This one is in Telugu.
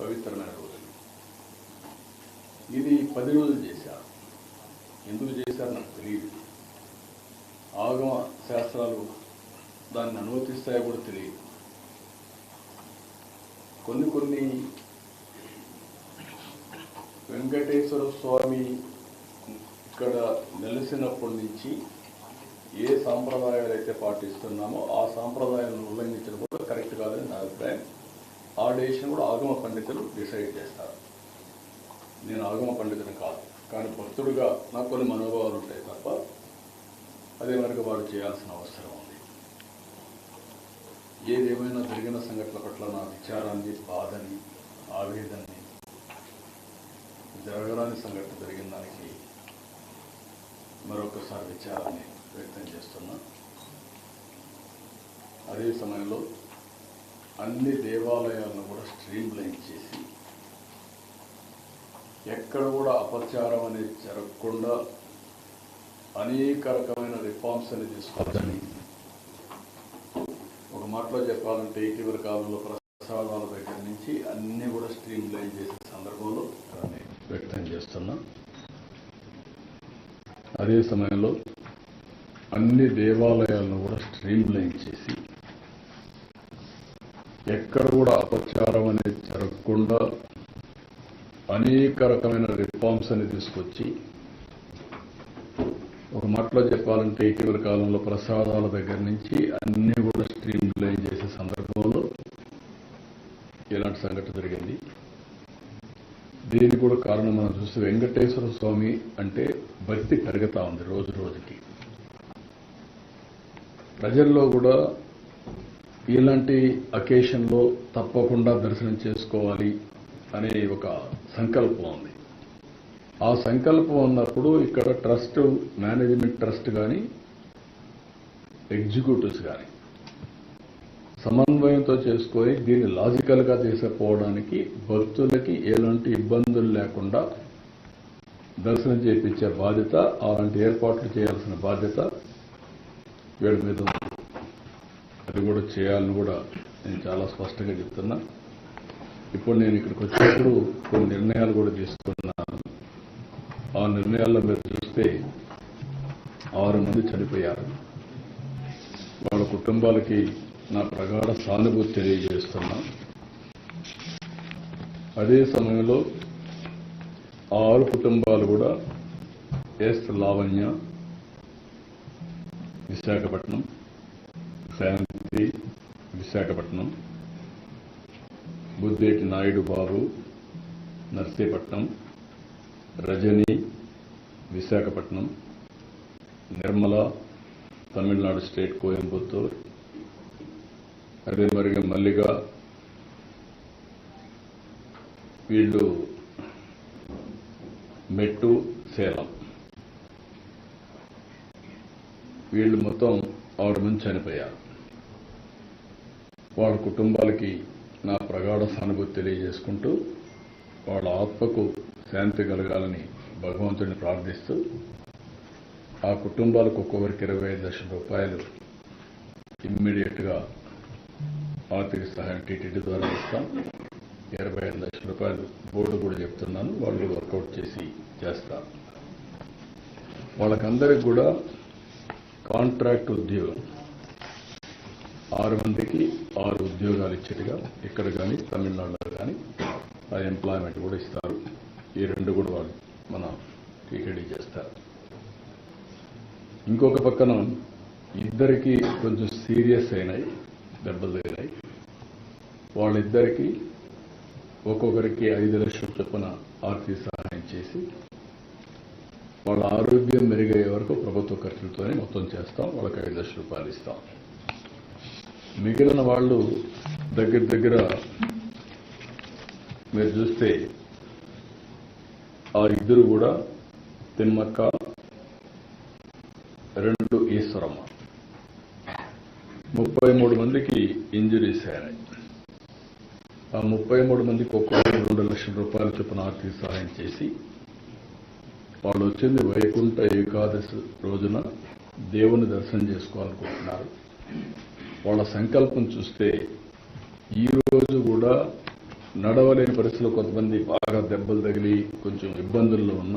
పవిత్రమైన రోజులు. ఇది 10 రోజులు చేశారు. ఎందుకు చేశారు నాకు తెలియదు. ఆగమ శాస్త్రాలు దాన్ని అనుమతిస్తాయో కూడా తెలియదు. కొన్ని వెంకటేశ్వర స్వామి ఇక్కడ నెలసినప్పటి నుంచి ఏ సాంప్రదాయాలు అయితే పాటిస్తున్నామో ఆ సాంప్రదాయాలను ఉల్లంఘించడం కూడా కరెక్ట్ కాదని నా అభిప్రాయం. ఆ డెసిషన్ కూడా ఆగమ పండితులు డిసైడ్ చేస్తారు. నేను ఆగమ పండితుని కాదు, కానీ భక్తుడిగా నాకు కొన్ని మనోభావాలు ఉంటాయి తప్ప అదే వరకు వాడు చేయాల్సిన అవసరం ఉంది. ఏదేమైనా జరిగిన సంఘటనల పట్ల నా విచారాన్ని, బాధని, ఆవేదనని, జరగరాని సంఘటన జరిగిన దానికి మరొకసారి విచారాన్ని వ్యక్తం చేస్తున్నా. అదే సమయంలో అన్ని దేవాలయాలను కూడా స్ట్రీమ్లైన్ చేసి ఎక్కడ కూడా అపచారం అనేది జరగకుండా అనేక రకమైన రిఫార్మ్స్ అనేది తీసుకోవాలని, ఒక మాటలో చెప్పాలంటే ఇటీవల కాలంలో ప్రసాదాల దగ్గర నుంచి అన్నీ కూడా స్ట్రీమ్లైన్ చేసే సందర్భంలో వ్యక్తం చేస్తున్నా. అదే సమయంలో అన్ని దేవాలయాలను కూడా స్ట్రీమ్లైన్ చేసి ఎక్కడ కూడా అపచారం అనేది జరగకుండా అనేక రకమైన రిఫార్మ్స్ అని తీసుకొచ్చి, ఒక మాటలో చెప్పాలంటే ఇటీవల కాలంలో ప్రసాదాల దగ్గర నుంచి అన్నీ కూడా స్ట్రీమ్లైన్ చేసే సందర్భంలో ఇలాంటి సంఘటన జరిగింది. దీనికి కూడా కారణం మనం చూస్తే వెంకటేశ్వర స్వామి అంటే భక్తి పెరుగుతా ఉంది రోజు రోజుకి. ప్రజల్లో కూడా ఇలాంటి అకేషన్లో తప్పకుండా దర్శనం చేసుకోవాలి అనే ఒక సంకల్పం ఉంది. ఆ సంకల్పం ఉన్నప్పుడు ఇక్కడ ట్రస్ట్, మేనేజ్మెంట్ ట్రస్ట్ కానీ ఎగ్జిక్యూటివ్స్ కానీ సమన్వయంతో చేసుకొని దీన్ని లాజికల్గా తీసుకుపోవడానికి భక్తులకి ఎలాంటి ఇబ్బందులు లేకుండా దర్శనం చేయించే బాధ్యత, అలాంటి ఏర్పాట్లు చేయాల్సిన బాధ్యత వీళ్ళ మీద ఉంది. అది కూడా చేయాలని కూడా నేను చాలా స్పష్టంగా చెప్తున్నా. ఇప్పుడు నేను ఇక్కడికి వచ్చినప్పుడు కొన్ని నిర్ణయాలు కూడా తీసుకున్నాను. ఆ నిర్ణయాల్లో మీరు చూస్తే 6 మంది చనిపోయారు. వాళ్ళ కుటుంబాలకి నా ప్రగాఢ సానుభూతి తెలియజేస్తున్నా. అదే సమయంలో 6 కుటుంబాలు కూడా ఎస్ లావణ్య విశాఖపట్నం, శాంతి విశాఖపట్నం, బుద్ధేటి నాయుడు బాబు నర్సీపట్నం, రజని విశాఖపట్నం, నిర్మల తమిళనాడు స్టేట్ కోయంబత్తూర్, అదే మరిగా మల్లిగా వీళ్ళు మెట్టు సేలం, వీళ్ళు మొత్తం 6 మంది చనిపోయారు. వాళ్ళ కుటుంబాలకి నా ప్రగాఢ సానుభూతి తెలియజేసుకుంటూ వాళ్ళ ఆత్మకు శాంతి కలగాలని భగవంతుడిని ప్రార్థిస్తూ ఆ కుటుంబాలకు ఒక్కొక్కరికి 25 లక్షల రూపాయలు ఇమ్మీడియట్గా ఆర్థిక సహాయం టీటీడీ ద్వారా ఇస్తాం. 25 లక్షల రూపాయలు బోర్డు కూడా చెప్తున్నాను, వాళ్ళు కూడా వర్కౌట్ చేసి చేస్తారు. వాళ్ళకందరికి కూడా కాంట్రాక్ట్ ఉద్యోగం 6 మందికి 6 ఉద్యోగాలు ఇచ్చేట్టుగా ఇక్కడ కానీ తమిళనాడులో కానీ ఆ ఎంప్లాయ్మెంట్ కూడా ఇస్తారు. ఈ 2 కూడా వాళ్ళు మన టీటీడీ చేస్తారు. ఇంకొక పక్కన ఇద్దరికి కొంచెం సీరియస్ అయినాయి, దెబ్బలు తగిలాయి. వాళ్ళిద్దరికీ ఒక్కొక్కరికి 5 లక్షల చొప్పున ఆర్థిక సహాయం చేసి వాళ్ళ ఆరోగ్యం మెరుగయ్యే వరకు ప్రభుత్వ ఖర్చులతోనే మొత్తం చేస్తాం. వాళ్ళకి 5 లక్షల రూపాయలు ఇస్తాం. మిగిలిన వాళ్ళు దగ్గర మీరు చూస్తే ఆ ఇద్దరు కూడా తిమ్మక్క, 2 ఈశ్వరమ్మ, 33 మందికి ఇంజురీస్ అయినాయి. ఆ 33 మందికి ఒక్కొక్కరు 2 లక్షల రూపాయల చొప్పున ఆర్థిక సహాయం చేసి వాళ్ళు వచ్చింది వైకుంఠ ఏకాదశి రోజున దేవుని దర్శనం చేసుకోవాలనుకుంటున్నారు. వాళ్ళ సంకల్పం చూస్తే ఈ రోజు కూడా నడవలేని పరిస్థితుల్లో కొంతమంది బాగా దెబ్బలు తగిలి కొంచెం ఇబ్బందుల్లో ఉన్న